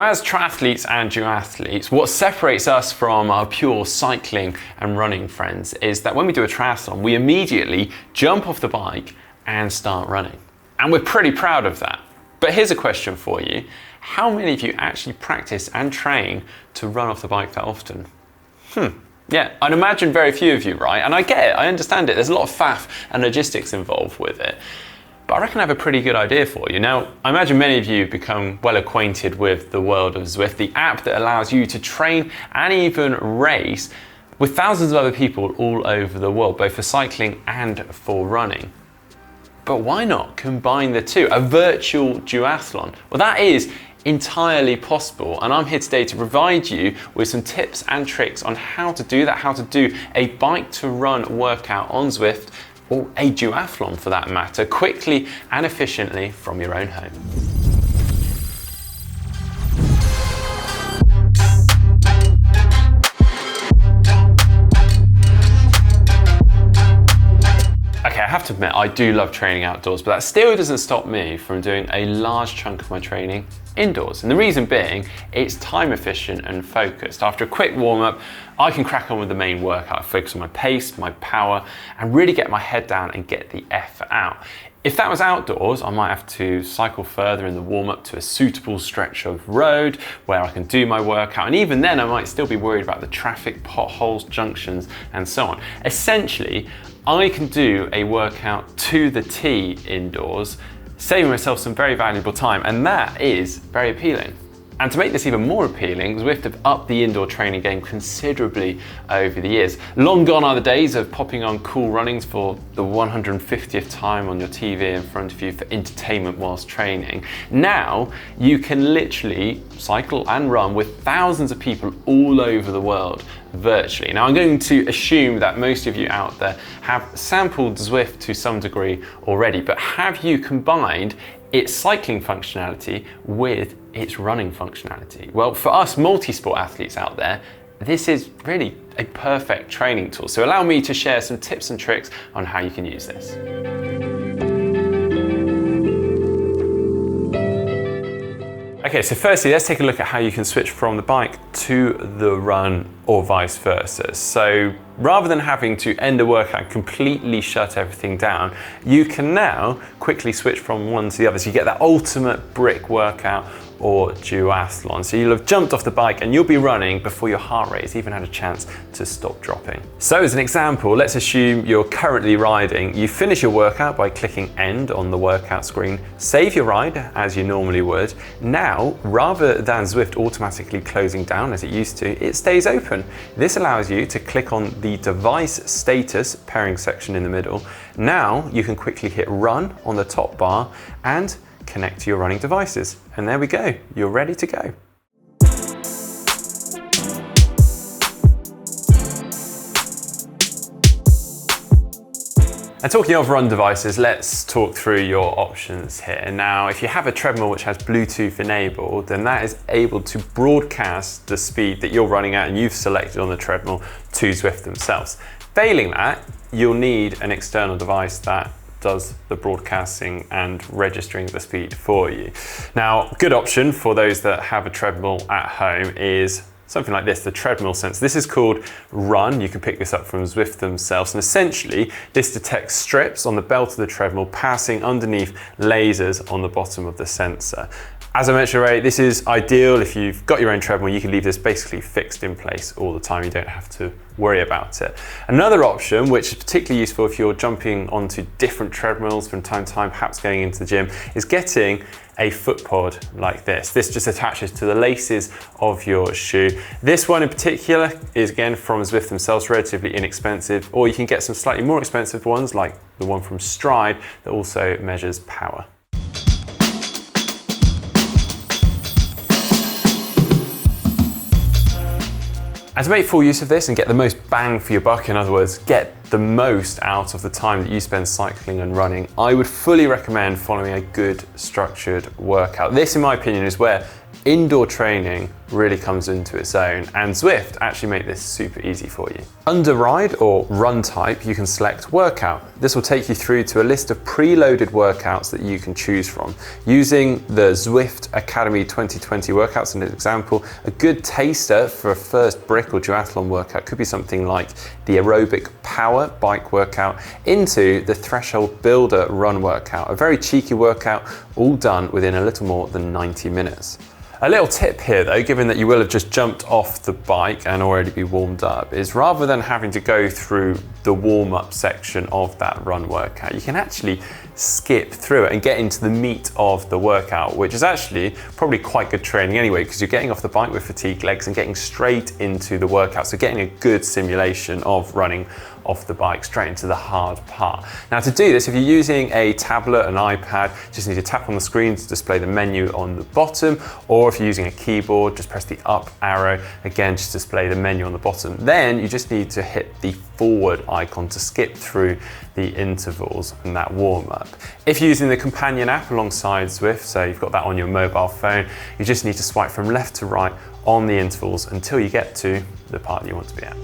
As triathletes and duathletes, what separates us from our pure cycling and running friends is that when we do a triathlon, we immediately jump off the bike and start running. And we're pretty proud of that. But here's a question for you. How many of you actually practice and train to run off the bike that often? Yeah, I'd imagine very few of you, right? And I get it, I understand it. There's a lot of faff and logistics involved with it. But I reckon I have a pretty good idea for you. Now, I imagine many of you have become well acquainted with the world of Zwift, the app that allows you to train and even race with thousands of other people all over the world, both for cycling and for running. But why not combine the two? A virtual duathlon. Well, that is entirely possible, and I'm here today to provide you with some tips and tricks on how to do that, how to do a bike to run workout on Zwift, or a duathlon for that matter, quickly and efficiently from your own home. Okay, I have to admit, I do love training outdoors, but that still doesn't stop me from doing a large chunk of my training indoors. And the reason being, it's time efficient and focused. After a quick warm up, I can crack on with the main workout, focus on my pace, my power, and really get my head down and get the effort out. If that was outdoors, I might have to cycle further in the warm up to a suitable stretch of road where I can do my workout. And even then, I might still be worried about the traffic, potholes, junctions, and so on. Essentially, I can do a workout to the T indoors, saving myself some very valuable time, and that is very appealing. And to make this even more appealing, Zwift have upped the indoor training game considerably over the years. Long gone are the days of popping on cool runnings for the 150th time on your TV in front of you for entertainment whilst training. Now, you can literally cycle and run with thousands of people all over the world virtually. Now, I'm going to assume that most of you out there have sampled Zwift to some degree already, but have you combined its cycling functionality with its running functionality? Well, for us multi-sport athletes out there, this is really a perfect training tool. So allow me to share some tips and tricks on how you can use this. Okay, so firstly, let's take a look at how you can switch from the bike to the run or vice versa. So rather than having to end a workout and completely shut everything down, you can now quickly switch from one to the other. So you get that ultimate brick workout or duathlon. So you'll have jumped off the bike and you'll be running before your heart rate has even had a chance to stop dropping. So as an example, let's assume you're currently riding. You finish your workout by clicking end on the workout screen, save your ride as you normally would. Now, rather than Zwift automatically closing down as it used to, it stays open. This allows you to click on the device status pairing section in the middle. Now you can quickly hit run on the top bar and connect to your running devices. And there we go, you're ready to go. And talking of run devices, let's talk through your options here. Now, if you have a treadmill which has Bluetooth enabled, then that is able to broadcast the speed that you're running at and you've selected on the treadmill to Zwift themselves. Failing that, you'll need an external device that does the broadcasting and registering the speed for you. Now, good option for those that have a treadmill at home is something like this, the treadmill sensor. This is called Run. You can pick this up from Zwift themselves. And essentially, this detects strips on the belt of the treadmill passing underneath lasers on the bottom of the sensor. As I mentioned already, this is ideal if you've got your own treadmill. You can leave this basically fixed in place all the time. You don't have to worry about it. Another option, which is particularly useful if you're jumping onto different treadmills from time to time, perhaps going into the gym, is getting a foot pod like this. This just attaches to the laces of your shoe. This one in particular is again from Zwift themselves, relatively inexpensive, or you can get some slightly more expensive ones like the one from Stride that also measures power. And to make full use of this and get the most bang for your buck, in other words, get the most out of the time that you spend cycling and running, I would fully recommend following a good structured workout. This, in my opinion, is where indoor training really comes into its own, and Zwift actually make this super easy for you. Under ride or run type, you can select workout. This will take you through to a list of preloaded workouts that you can choose from. Using the Zwift Academy 2020 workouts as an example, a good taster for a first brick or duathlon workout could be something like the aerobic power bike workout into the threshold builder run workout. A very cheeky workout, all done within a little more than 90 minutes. A little tip here though, given that you will have just jumped off the bike and already be warmed up, is rather than having to go through the warm-up section of that run workout, you can actually skip through it and get into the meat of the workout, which is actually probably quite good training anyway, because you're getting off the bike with fatigued legs and getting straight into the workout. So getting a good simulation of running off the bike straight into the hard part. Now to do this, if you're using a tablet, an iPad, just need to tap on the screen to display the menu on the bottom, or if you're using a keyboard, just press the up arrow, again, just display the menu on the bottom. Then you just need to hit the forward icon to skip through the intervals and that warm up. If you're using the companion app alongside Zwift, so you've got that on your mobile phone, you just need to swipe from left to right on the intervals until you get to the part that you want to be at.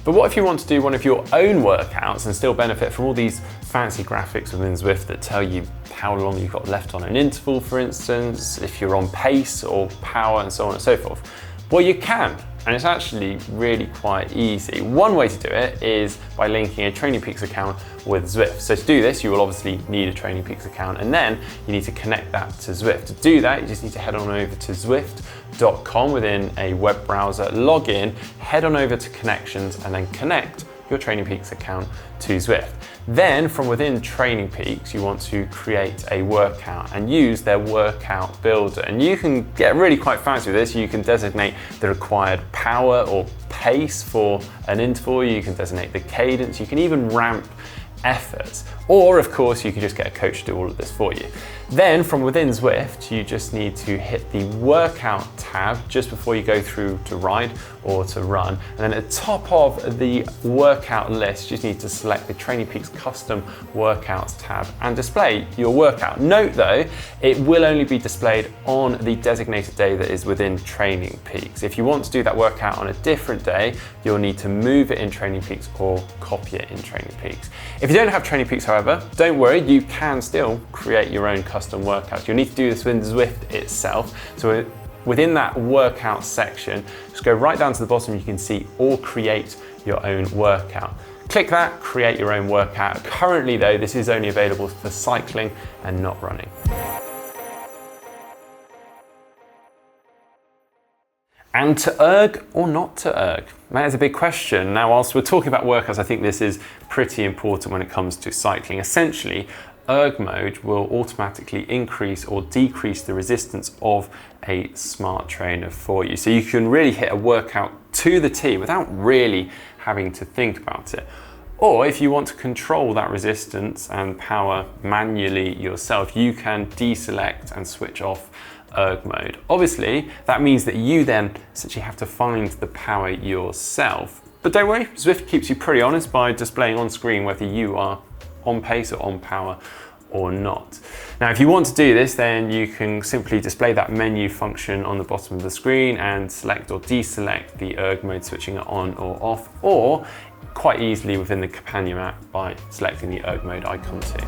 But what if you want to do one of your own workouts and still benefit from all these fancy graphics within Zwift that tell you how long you've got left on an interval, for instance, if you're on pace or power and so on and so forth? Well, you can, and it's actually really quite easy. One way to do it is by linking a Training Peaks account with Zwift. So to do this, you will obviously need a Training Peaks account, and then you need to connect that to Zwift. To do that, you just need to head on over to Zwift.com within a web browser, log in, head on over to connections, and then connect your Training Peaks account to Zwift. Then from within Training Peaks, you want to create a workout and use their workout builder. And you can get really quite fancy with this. You can designate the required power or pace for an interval. You can designate the cadence. You can even ramp effort. Or of course, you can just get a coach to do all of this for you. Then from within Zwift, you just need to hit the workout tab just before you go through to ride or to run. And then at the top of the workout list, you just need to select the Training Peaks Custom Workouts tab and display your workout. Note though, it will only be displayed on the designated day that is within Training Peaks. If you want to do that workout on a different day, you'll need to move it in Training Peaks or copy it in Training Peaks. If you don't have Training Peaks, however, don't worry, you can still create your own custom workouts. You'll need to do this within Zwift itself. So within that workout section, just go right down to the bottom, you can see or create your own workout. Click that, create your own workout. Currently though, this is only available for cycling and not running. And to erg or not to erg? That is a big question. Now, whilst we're talking about workouts, I think this is pretty important when it comes to cycling. Essentially, ERG mode will automatically increase or decrease the resistance of a smart trainer for you. So you can really hit a workout to the T without really having to think about it. Or if you want to control that resistance and power manually yourself, you can deselect and switch off ERG mode. Obviously, that means that you then essentially have to find the power yourself. But don't worry, Zwift keeps you pretty honest by displaying on screen whether you are on pace or on power or not. Now, if you want to do this, then you can simply display that menu function on the bottom of the screen and select or deselect the ERG mode, switching it on or off, or quite easily within the companion app by selecting the ERG mode icon too.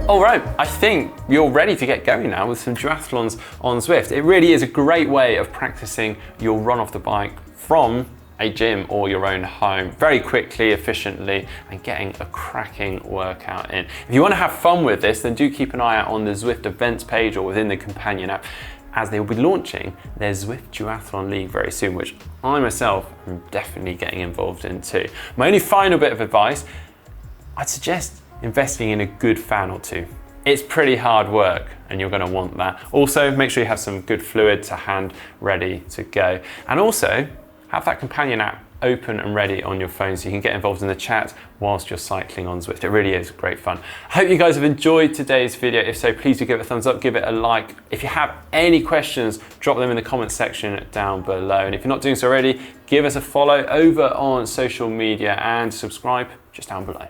All right, I think you're ready to get going now with some duathlons on Zwift. It really is a great way of practicing your run off the bike from a gym or your own home very quickly, efficiently, and getting a cracking workout in. If you want to have fun with this, then do keep an eye out on the Zwift events page or within the companion app, as they will be launching their Zwift Duathlon League very soon, which I myself am definitely getting involved in too. My only final bit of advice, I'd suggest investing in a good fan or two. It's pretty hard work and you're going to want that. Also, make sure you have some good fluid to hand ready to go. And also, have that companion app open and ready on your phone, so you can get involved in the chat whilst you're cycling on Zwift. It really is great fun. I hope you guys have enjoyed today's video. If so, please do give it a thumbs up, give it a like. If you have any questions, drop them in the comments section down below. And if you're not doing so already, give us a follow over on social media and subscribe just down below.